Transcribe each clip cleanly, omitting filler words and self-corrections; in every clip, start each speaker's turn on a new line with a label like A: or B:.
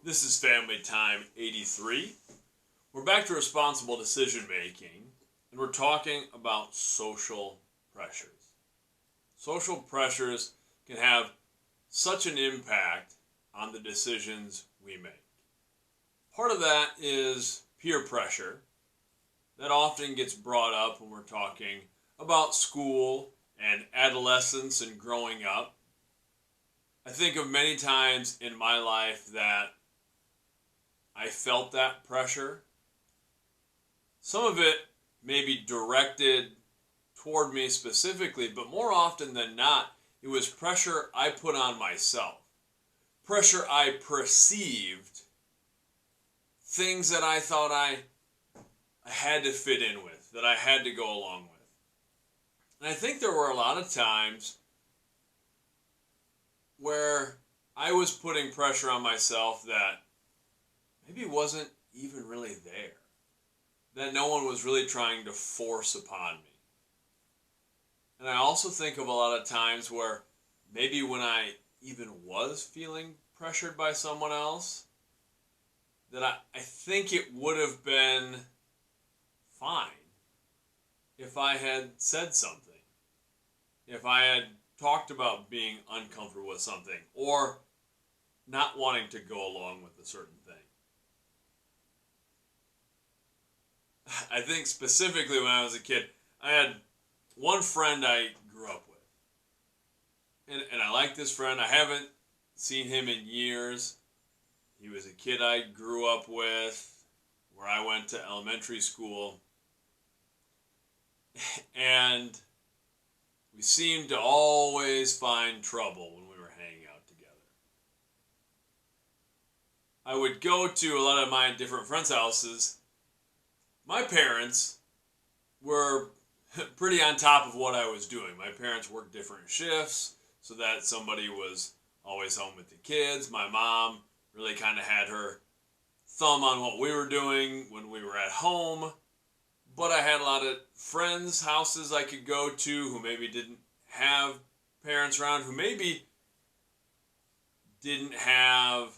A: This is Family Time 83. We're back to responsible decision making, and we're talking about social pressures. Social pressures can have such an impact on the decisions we make. Part of that is peer pressure that often gets brought up when we're talking about school and adolescence and growing up. I think of many times in my life that I felt that pressure. Some of it may be directed toward me specifically, but more often than not, it was pressure I put on myself. Pressure I perceived, things that I thought I had to fit in with, that I had to go along with. And I think there were a lot of times where I was putting pressure on myself that maybe wasn't even really there. That no one was really trying to force upon me. And I also think of a lot of times where maybe when I even was feeling pressured by someone else, that I think it would have been fine if I had said something. If I had talked about being uncomfortable with something or not wanting to go along with a certain thing. I think specifically when I was a kid, I had one friend I grew up with. And I like this friend. I haven't seen him in years. He was a kid I grew up with, where I went to elementary school. And we seemed to always find trouble when we were hanging out together. I would go to a lot of my different friends' houses. My parents were pretty on top of what I was doing. My parents worked different shifts so that somebody was always home with the kids. My mom really kind of had her thumb on what we were doing when we were at home. But I had a lot of friends' houses I could go to who maybe didn't have parents around, who maybe didn't have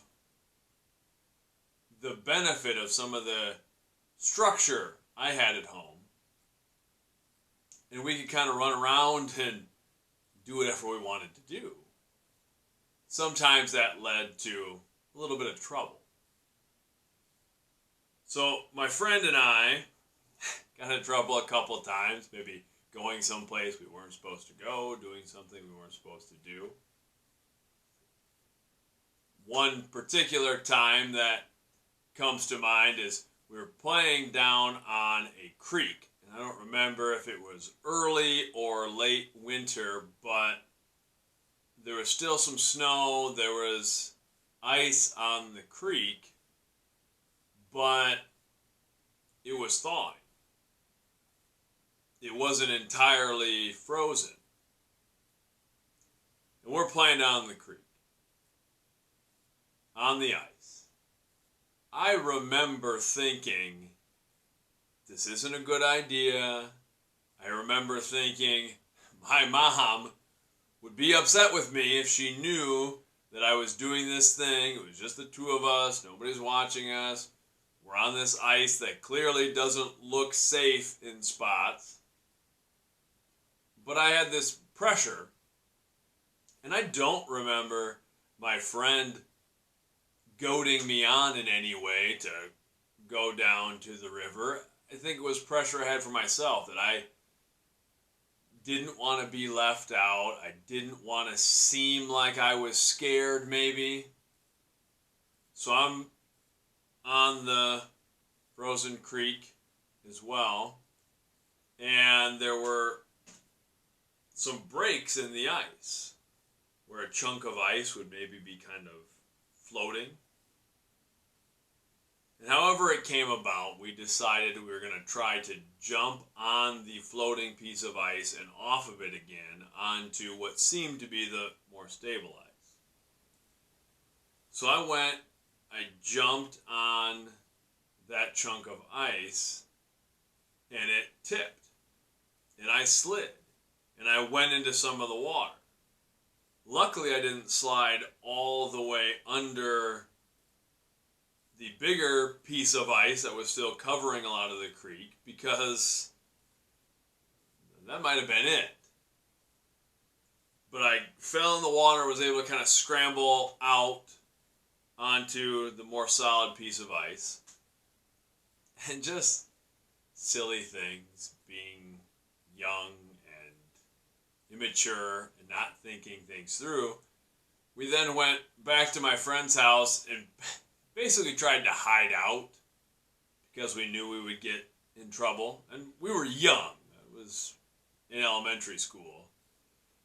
A: the benefit of some of the structure I had at home. And we could kind of run around and do whatever we wanted to do. Sometimes that led to a little bit of trouble. So my friend and I got in trouble a couple of times, maybe going someplace we weren't supposed to go, doing something we weren't supposed to do. One particular time that comes to mind is we were playing down on a creek. And I don't remember if it was early or late winter, but there was still some snow. There was ice on the creek, but it was thawing. It wasn't entirely frozen. And we're playing down the creek on the ice. I remember thinking, this isn't a good idea. I remember thinking, my mom would be upset with me if she knew that I was doing this thing. It was just the two of us. Nobody's watching us. We're on this ice that clearly doesn't look safe in spots. But I had this pressure. And I don't remember my friend goading me on in any way to go down to the river. I think it was pressure I had for myself, that I didn't want to be left out. I didn't want to seem like I was scared, maybe. So I'm on the frozen creek as well. And there were some breaks in the ice where a chunk of ice would maybe be kind of floating. And however it came about, we decided we were going to try to jump on the floating piece of ice and off of it again onto what seemed to be the more stable ice. So I jumped on that chunk of ice, and it tipped, and I slid, and I went into some of the water. Luckily, I didn't slide all the way under the bigger piece of ice that was still covering a lot of the creek, because that might have been it. But I fell in the water, was able to kind of scramble out onto the more solid piece of ice. And just silly things, being young and immature and not thinking things through. We then went back to my friend's house and basically tried to hide out because we knew we would get in trouble. And we were young. It was in elementary school.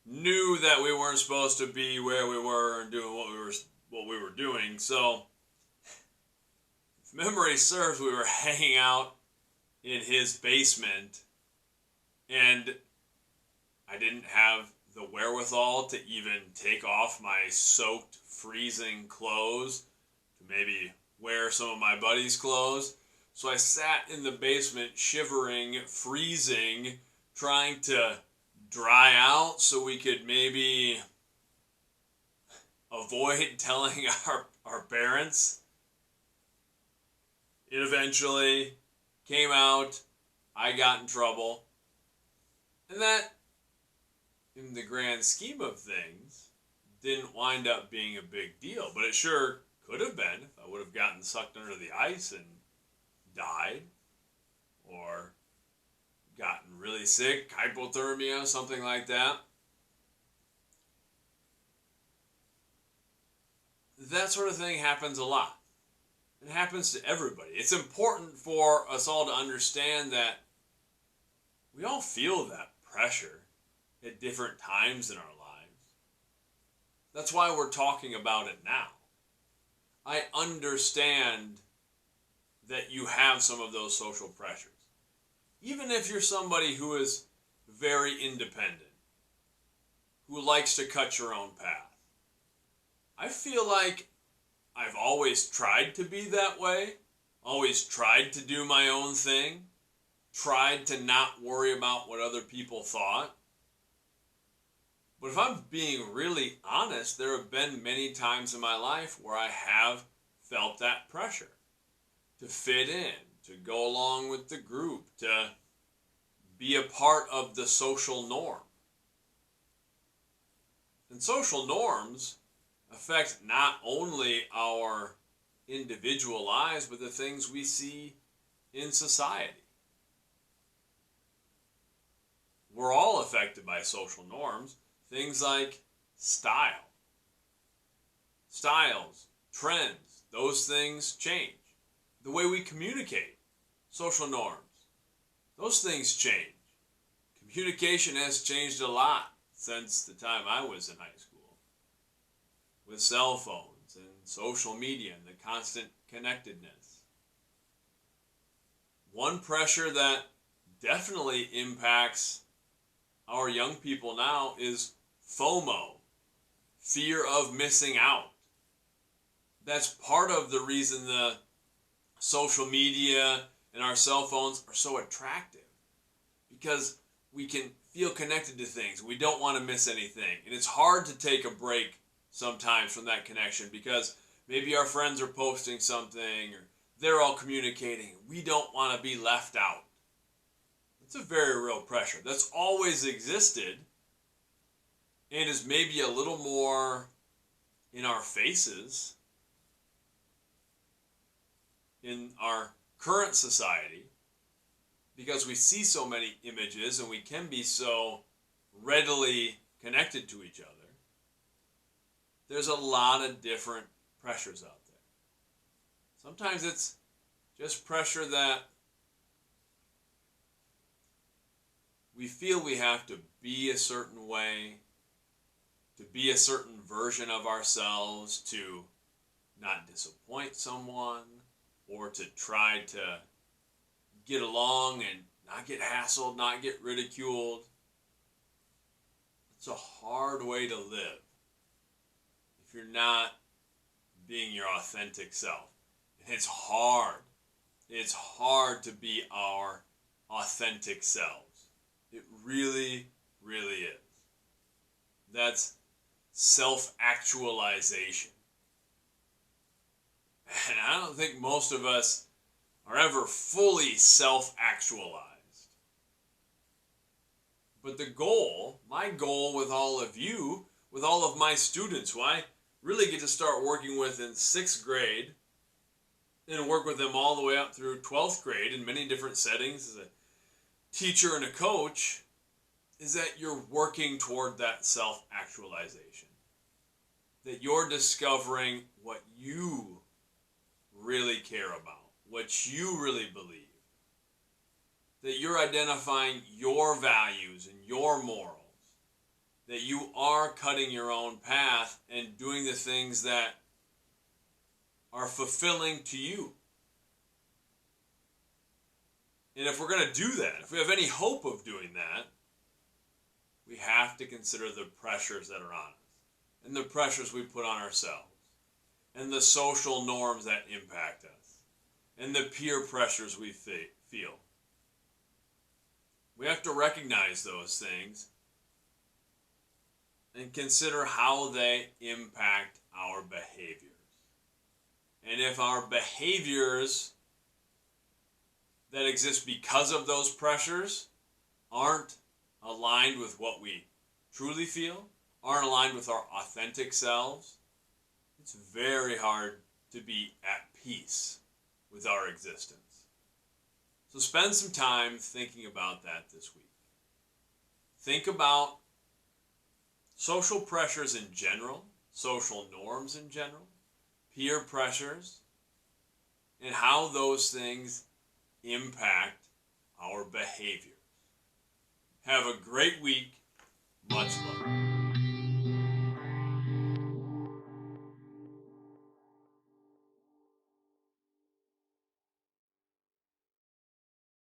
A: Knew that we weren't supposed to be where we were and doing what we were doing. So, if memory serves, we were hanging out in his basement, and I didn't have the wherewithal to even take off my soaked, freezing clothes to maybe wear some of my buddies' clothes. So I sat in the basement, shivering, freezing, trying to dry out so we could maybe avoid telling our parents. It eventually came out. I got in trouble. And that, in the grand scheme of things, didn't wind up being a big deal. But it sure could have been if I would have gotten sucked under the ice and died. Or gotten really sick, hypothermia, something like that. That sort of thing happens a lot. It happens to everybody. It's important for us all to understand that we all feel that pressure at different times in our lives. That's why we're talking about it now. I understand that you have some of those social pressures. Even if you're somebody who is very independent, who likes to cut your own path. I feel like I've always tried to be that way, always tried to do my own thing, tried to not worry about what other people thought. But if I'm being really honest, there have been many times in my life where I have felt that pressure to fit in, to go along with the group, to be a part of the social norm. And social norms affect not only our individual lives, but the things we see in society. We're all affected by social norms. Things like style. Styles, trends, those things change. The way we communicate, social norms, those things change. Communication has changed a lot since the time I was in high school. With cell phones and social media and the constant connectedness. One pressure that definitely impacts our young people now is FOMO, fear of missing out. That's part of the reason the social media and our cell phones are so attractive, because we can feel connected to things. We don't want to miss anything. And it's hard to take a break sometimes from that connection because maybe our friends are posting something or they're all communicating. We don't want to be left out. It's a very real pressure that's always existed and is maybe a little more in our faces in our current society because we see so many images and we can be so readily connected to each other. There's a lot of different pressures out there. Sometimes it's just pressure that we feel we have to be a certain way, to be a certain version of ourselves, to not disappoint someone, or to try to get along and not get hassled, not get ridiculed. It's a hard way to live if you're not being your authentic self. And it's hard. It's hard to be our authentic selves. It really, really is. That's self-actualization. And I don't think most of us are ever fully self-actualized. But the goal, my goal with all of you, with all of my students, who I really get to start working with in 6th grade and work with them all the way up through 12th grade in many different settings as a teacher and a coach, is that you're working toward that self-actualization. That you're discovering what you really care about, what you really believe. That you're identifying your values and your morals. That you are cutting your own path and doing the things that are fulfilling to you. And if we're going to do that, if we have any hope of doing that, we have to consider the pressures that are on us and the pressures we put on ourselves and the social norms that impact us and the peer pressures we feel. We have to recognize those things and consider how they impact our behaviors. And if our behaviors that exist because of those pressures aren't aligned with what we truly feel, aren't aligned with our authentic selves, it's very hard to be at peace with our existence. So spend some time thinking about that this week. Think about social pressures in general, social norms in general, peer pressures, and how those things impact our behavior. Have a great week. Much love.